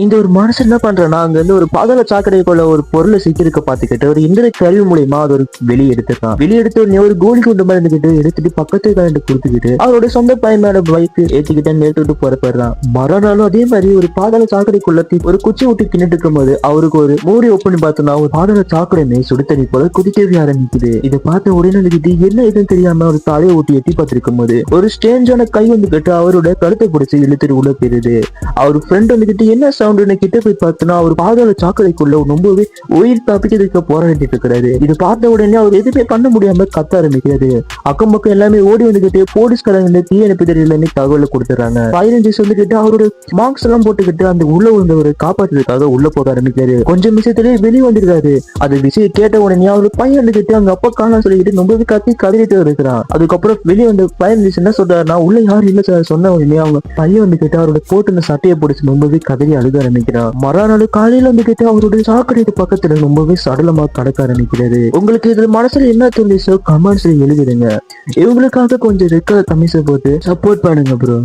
இந்த ஒரு மனுஷன் என்ன பண்றான்னா அங்க இருந்து ஒரு பாதாள சாக்கடைக்குள்ள ஒரு பொருளை சிக்கிருக்க பாத்துக்கிட்டு ஒரு இந்த கருவி மூலியமா அது ஒரு வெளியே எடுத்துட்டான். வெளியே எடுத்து உடனே ஒரு கோலி குண்டு மாதிரி இருந்துகிட்டு எடுத்துட்டு பக்கத்து கரண்ட் கொடுத்துக்கிட்டு அவரோட சொந்த பையனோட பைக்கு ஏற்றிக்கிட்டே நிறுத்திட்டு போறப்படுறான். மறுநாளும் அதே மாதிரி ஒரு பாதாள சாக்கடைக்குள்ள ஒரு குச்சி ஊட்டி தின்னுட்டு இருக்கும் போது அவருக்கு ஒரு மூடி ஓப்பன் பார்த்தோம்னா ஒரு பாதாள சாக்கடைமே சுடுதண்ணி போல குதிக்கவே ஆரம்பிக்குது. இதை பார்த்த உடனே இருந்துகிட்டு என்ன இதுன்னு தெரியாம ஒரு தலையை ஊட்டி எட்டி பார்த்திருக்கும் போது ஒரு ஸ்ட்ரேஞ்சான கை வந்துகிட்டு அவரோட கழுத்தை பிடிச்சி இழுத்துட்டு உள்ள போயிருது. அவர் ஃப்ரெண்ட் வந்துகிட்டு என்ன சவுண்டுன்னு கிட்ட போய் பார்த்தோன்னா அவர் பாதாள சாக்கடைக்குள்ள ரொம்பவே உயிர் தப்பிக்கிறதுக்கு போராடிட்டு இருக்கிறாரு. இது பார்த்த உடனே அவர் எதுவுமே பண்ண முடியாம கத்த ஆரம்பிக்கிறாரு. அக்கம் பக்கம் எல்லாமே ஓடி வந்துகிட்டு போலீஸ்காரங்க தீயணைப்பு எல்லாமே தகவல் கொடுத்துறாங்க. ஃபயர் இன்ஜின்ஸ் வந்துகிட்டு அவரோட மார்க்ஸ் எல்லாம் போட்டுக்கிட்டு அந்த உள்ள வந்தவரை காப்பாற்றுறதுக்காக உள்ள போக ஆரம்பிக்கிறாரு. கொஞ்சம் விஷயத்திலேயே வெளியே வந்துருக்காரு. அது விஷயம் கேட்ட உடனே அவரு பையன் வந்துகிட்டு அங்க அப்பா காண சொல்லிக்கிட்டு ரொம்பவே கத்தி கதறிட்டு இருக்கிறான். அதுக்கப்புறம் வெளியே வந்து ஃபயர் இன்ஜின்ஸ் என்ன சொல்றாருன்னா உள்ள யாரும் இல்ல சார் சொன்ன உடனே அவங்க பையன் வந்துகிட்டு அவரோட போட்டுன சட்டையை பிடிச்சி ரொம்பவே கதறி அழுக ஆரம்பிக்கிறான். மறுநாள் காலையில வந்துகிட்டு அவருடைய சாக்கடைக்கு பக்கத்துல ரொம்பவே சடலமா கடக்க ஆரம்பிக்கிறாரு. உங்களுக்கு இதுல மனசுல என்ன தோணுச்சோ கமெண்ட்ஸ்ல எழுதிடுங்க. இவங்களுக்காக கொஞ்சம் ரெக்க கமிஷன் போட்டு சப்போர்ட் பண்ணுங்க ப்ரோ.